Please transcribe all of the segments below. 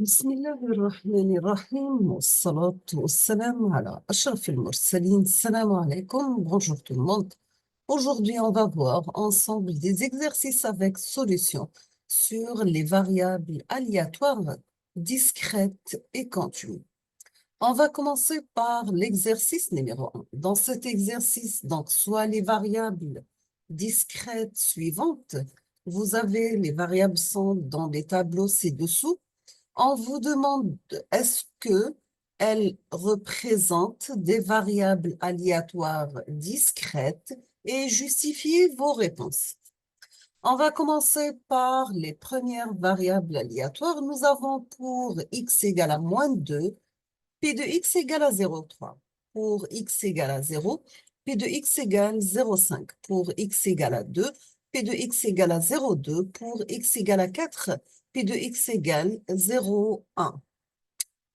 بسم الله الرحمن الرحيم والصلاة والسلام على أشرف المرسلين. Salam alaikum, bonjour tout le monde. Aujourd'hui, on va voir ensemble des exercices avec solutions sur les variables aléatoires discrètes et continues. On va commencer par l'exercice numéro 1. Dans cet exercice, donc, soit les variables discrètes suivantes, vous avez les variables sont dans les tableaux ci-dessous. On vous demande est-ce que elles représentent des variables aléatoires discrètes et justifiez vos réponses. On va commencer par les premières variables aléatoires. Nous avons pour x égale à moins 2, p de x égale à 0,3. Pour x égale à 0, p de x égale 0,5. Pour x égale à 2, p de x égale à 0,2. Pour x égale à 4, p de x égale 0,1.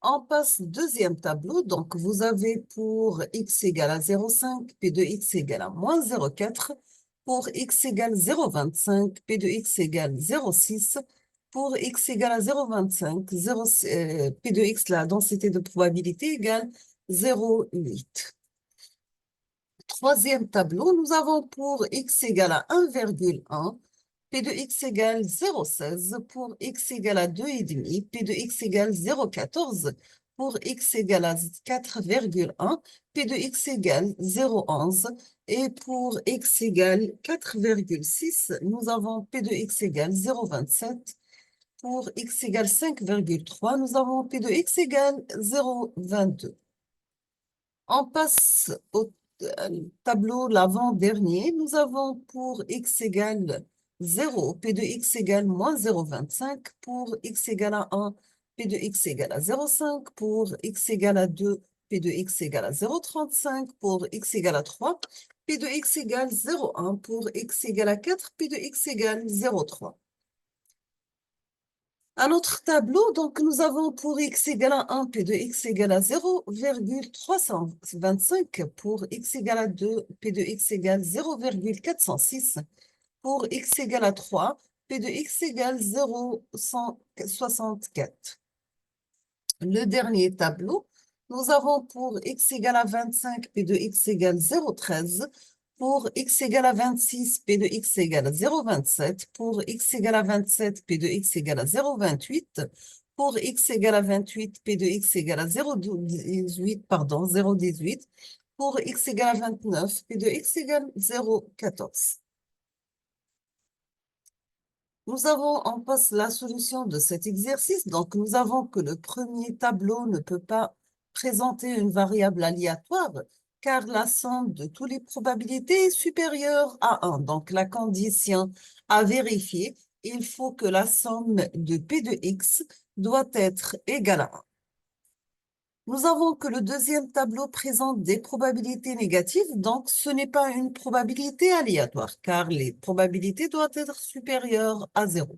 On passe au deuxième tableau. Donc, vous avez pour x égale à 0,5, p de x égale à moins 0,4. Pour x égale 0,25, p de x égale 0,6. Pour x égale à 0,25, p de x, la densité de probabilité égale 0,8. Troisième tableau, nous avons pour x égale à 1,1, p de x égale 0,16. Pour x égale à 2,5, p de x égale 0,14. Pour x égale à 4,1, p de x égale 0,11. Et pour x égale 4,6, nous avons p de x égale 0,27. Pour x égale 5,3, nous avons p de x égale 0,22. On passe au tableau l'avant-dernier. Nous avons pour x égale 0, p de x égale moins 0,25. Pour x égale à 1, p de x égale à 0,5. Pour x égale à 2, p de x égale à 0,35. Pour x égale à 3, p de x égale 0,1. Pour x égale à 4, p de x égale 0,3. Un autre tableau, donc nous avons pour x égale à 1, p de x égale à 0,325. Pour x égale à 2, p de x égale 0,406. Pour x égale à 3, p de x égale 0,164. Le dernier tableau, nous avons pour x égale à 25, p de x égale 0,13. Pour x égale à 26, p de x égale à 0,27. Pour x égale à 27, p de x égale à 0,28. Pour x égale à 28, p de x égale à 0,18, pardon, 0,18. Pour x égale à 29, p de x égale 0,14. On passe la solution de cet exercice. Donc, nous avons que le premier tableau ne peut pas présenter une variable aléatoire car la somme de toutes les probabilités est supérieure à 1. Donc, la condition à vérifier, il faut que la somme de P de X doit être égale à 1. Nous avons que le deuxième tableau présente des probabilités négatives, donc ce n'est pas une probabilité aléatoire, car les probabilités doivent être supérieures à 0.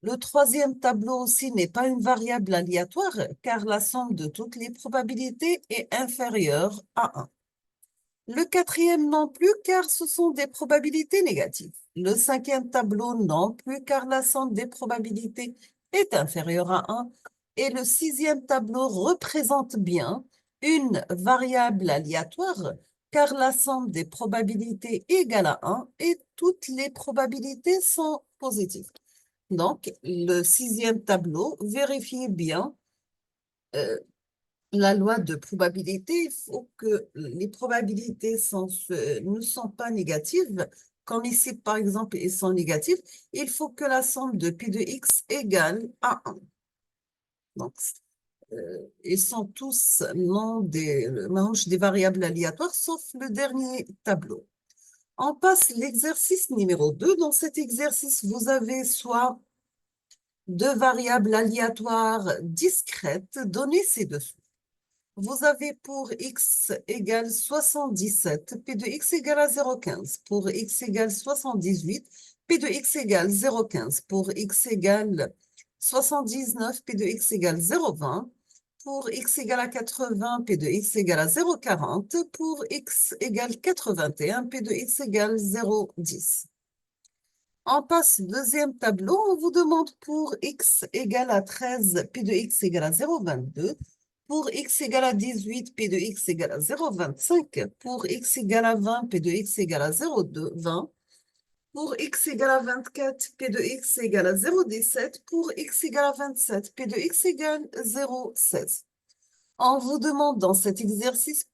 Le troisième tableau aussi n'est pas une variable aléatoire, car la somme de toutes les probabilités est inférieure à 1. Le quatrième non plus, car ce sont des probabilités négatives. Le cinquième tableau non plus, car la somme des probabilités est inférieure à 1. Et le sixième tableau représente bien une variable aléatoire, car la somme des probabilités est égale à 1 et toutes les probabilités sont positives. Donc, le sixième tableau, vérifiez bien la loi de probabilité. Il faut que les probabilités ne sont pas négatives. Comme ici, par exemple, elles sont négatives, il faut que la somme de P de X égale à 1. Donc, ils sont tous manches des variables aléatoires, sauf le dernier tableau. On passe l'exercice numéro 2. Dans cet exercice, vous avez soit deux variables aléatoires discrètes données ci-dessous. Vous avez pour x égale 77, p de x égale à 0,15. Pour x égale 78, p de x égale 0,15. Pour x égale 79, p de x égale 0,20. Pour x égale à 80, p de x égale à 0,40. Pour x égale 81, p de x égale 0,10. On passe au deuxième tableau. On vous demande pour x égale à 13, p de x égale à 0,22. Pour x égale à 18, p de x égale à 0,25. Pour x égale à 20, p de x égale à 0,20. Pour x égale à 24, p de x égale à 0,17. Pour x égale à 27, p de x égale 0,16. On vous demande dans cet exercice,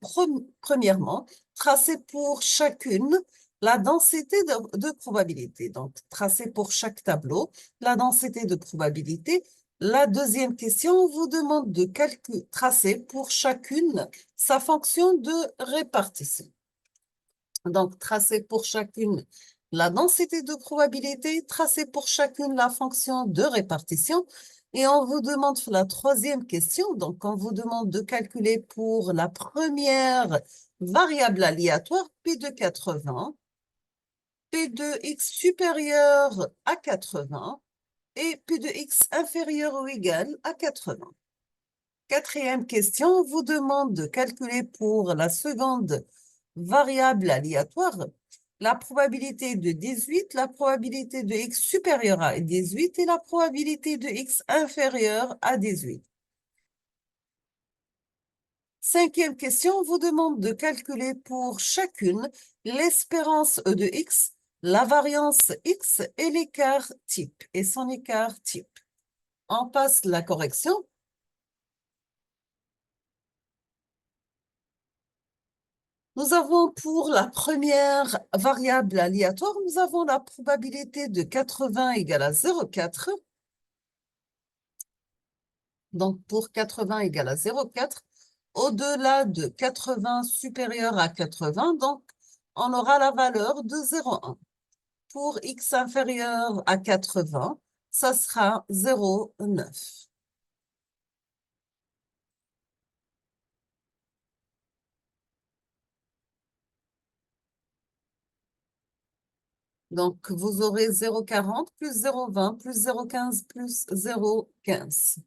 premièrement, tracer pour chacune la densité de probabilité. Donc, tracer pour chaque tableau la densité de probabilité. La deuxième question, on vous demande de tracer pour chacune sa fonction de répartition. Donc, tracer pour chacune la densité de probabilité, tracer pour chacune la fonction de répartition. Et on vous demande la troisième question. Donc, on vous demande de calculer pour la première variable aléatoire, P de 80, P de x supérieur à 80 et P de x inférieur ou égal à 80. Quatrième question, on vous demande de calculer pour la seconde variable aléatoire la probabilité de 18, la probabilité de x supérieur à 18 et la probabilité de x inférieur à 18. Cinquième question, on vous demande de calculer pour chacune l'espérance E de x, la variance x et l'écart type, et son écart type. On passe la correction. Nous avons pour la première variable aléatoire, nous avons la probabilité de 80 égale à 0,4. Donc, pour 80 égale à 0,4, au-delà de 80 supérieur à 80, donc, on aura la valeur de 0,1. Pour x inférieur à 80, ça sera 0,9. Donc, vous aurez 0,40 plus 0,20 plus 0,15 plus 0,15.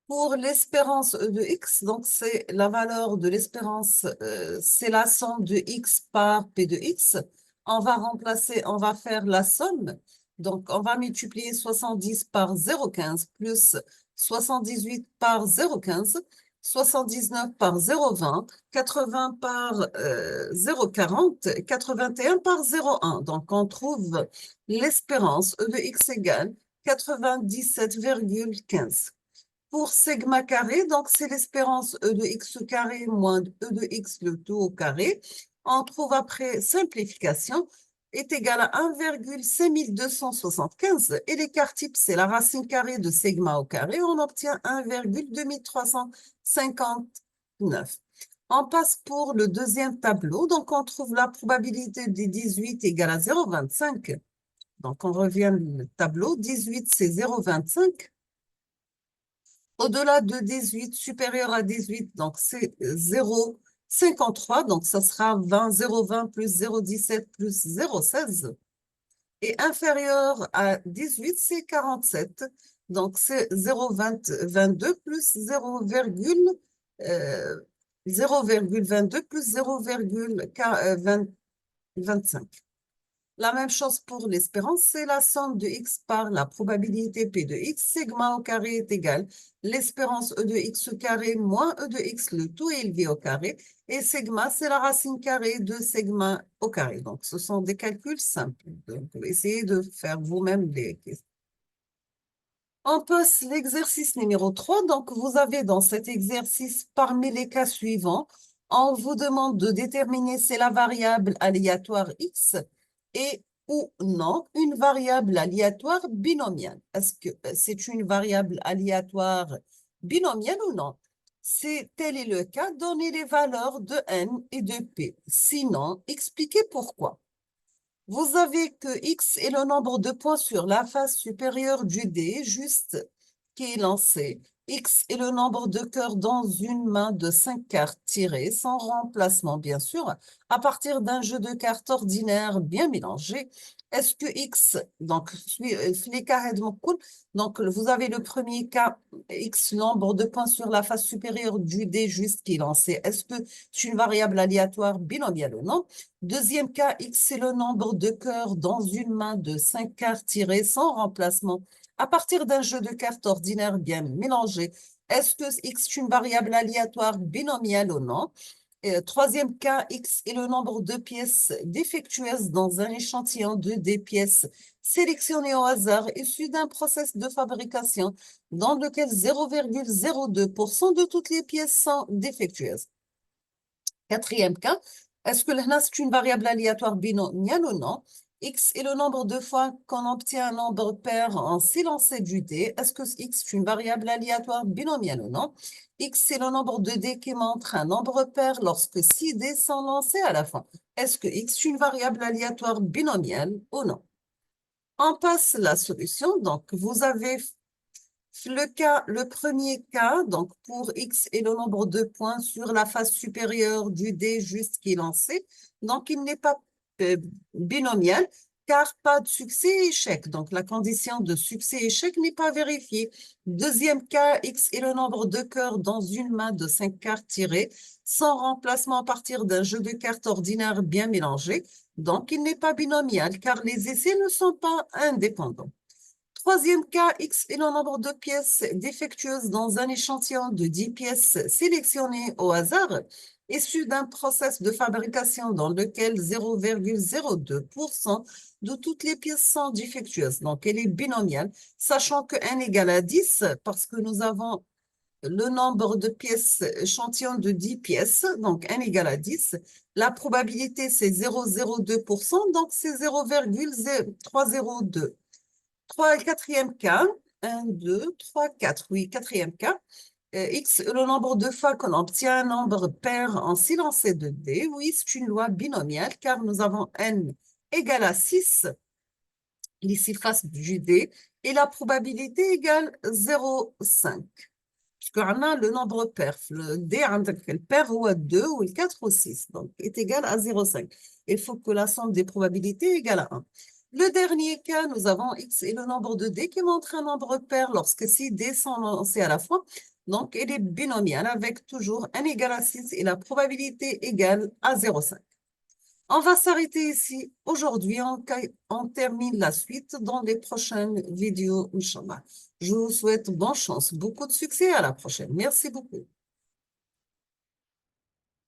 Pour l'espérance E de x, donc c'est la valeur de l'espérance, c'est la somme de x par p de x. On va remplacer, on va faire la somme. Donc, on va multiplier 70 par 0,15 plus 78 par 0,15, 79 par 0,20, 80 par 0,40, 81 par 0,1. Donc, on trouve l'espérance E de x égale 97,15. Pour sigma carré, donc c'est l'espérance E de x carré moins E de x le tout au carré. On trouve après simplification est égal à 1,6275 et l'écart type, c'est la racine carrée de sigma au carré. On obtient 1,2359. On passe pour le deuxième tableau. Donc, on trouve la probabilité des 18 égale à 0,25. Donc, on revient au tableau. 18, c'est 0,25. Au-delà de 18, supérieur à 18, donc c'est 0,53, donc ça sera 20, 0,20 plus 0,17 plus 0,16. Et inférieur à 18, c'est 47, donc c'est 0,22 plus 0,22 plus 0,25. La même chose pour l'espérance, c'est la somme de x par la probabilité p de x. Sigma au carré est égal l'espérance e de x au carré moins e de x, le tout élevé au carré. Et sigma, c'est la racine carrée de sigma au carré. Donc, ce sont des calculs simples. Donc, essayez de faire vous-même les questions. On passe l'exercice numéro 3. Donc, vous avez dans cet exercice, parmi les cas suivants, on vous demande de déterminer si la variable aléatoire x est ou non une variable aléatoire binomiale. Est-ce que c'est une variable aléatoire binomiale ou non? Si tel est le cas, donnez les valeurs de n et de p. Sinon, expliquez pourquoi. Vous avez que x est le nombre de points sur la face supérieure du dé, juste qui est lancé. X est le nombre de cœurs dans une main de 5 cartes tirées, sans remplacement bien sûr, à partir d'un jeu de cartes ordinaire bien mélangé. est-ce que X, donc, les cas, donc, vous avez le premier cas, X, nombre de points sur la face supérieure du dé jusqu'il lancé. Est-ce que c'est une variable aléatoire binomiale ou non? Deuxième cas, X, c'est le nombre de cœurs dans une main de 5 cartes tirées sans remplacement à partir d'un jeu de cartes ordinaire bien mélangé. Est-ce que X est une variable aléatoire binomiale ou non? Troisième cas, X est le nombre de pièces défectueuses dans un échantillon de des pièces sélectionnées au hasard issues d'un process de fabrication dans lequel 0,02% de toutes les pièces sont défectueuses. Quatrième cas, est-ce que le c'est une variable aléatoire binomiale ou non? X est le nombre de fois qu'on obtient un nombre pair en s'élancé du dé. Est-ce que X est une variable aléatoire binomiale ou non? X c'est le nombre de dés qui montre un nombre pair lorsque 6 dés sont lancés à la fin. Est-ce que X est une variable aléatoire binomiale ou non? On passe la solution. Donc, vous avez le premier cas, donc pour X est le nombre de points sur la face supérieure du dé jusqu'il lancé. Donc, il n'est pas binomial car pas de succès-échec. Donc, la condition de succès-échec n'est pas vérifiée. Deuxième cas, X est le nombre de cœurs dans une main de 5 cartes tirées sans remplacement à partir d'un jeu de cartes ordinaire bien mélangé. Donc, il n'est pas binomial car les essais ne sont pas indépendants. Troisième cas, X est le nombre de pièces défectueuses dans un échantillon de 10 pièces sélectionnées au hasard, issues d'un process de fabrication dans lequel 0,02% de toutes les pièces sont défectueuses. Donc, elle est binomiale, sachant que n égale à 10 parce que nous avons le nombre de pièces, échantillon de 10 pièces, donc n égale à 10. La probabilité, c'est 0,02%, donc c'est 0,302. Quatrième cas, 1, 2, 3, 4. Oui, quatrième cas. X, le nombre de fois qu'on obtient un nombre pair en silencé de D. Oui, c'est une loi binomiale car nous avons n égale à 6, ici face du D, et la probabilité égale 0,5. Puisqu'on a le nombre pair, le D, le pair ou 2 ou 4 ou 6, donc est égal à 0,5. Il faut que la somme des probabilités est égale à 1. Le dernier cas, nous avons X et le nombre de D qui montre un nombre pair lorsque 6 D sont lancés à la fois. Donc, elle est binomiale avec toujours n égale à 6 et la probabilité égale à 0,5. On va s'arrêter ici. Aujourd'hui, on termine la suite dans les prochaines vidéos, Inch'Allah. Je vous souhaite bonne chance, beaucoup de succès. À la prochaine. Merci beaucoup.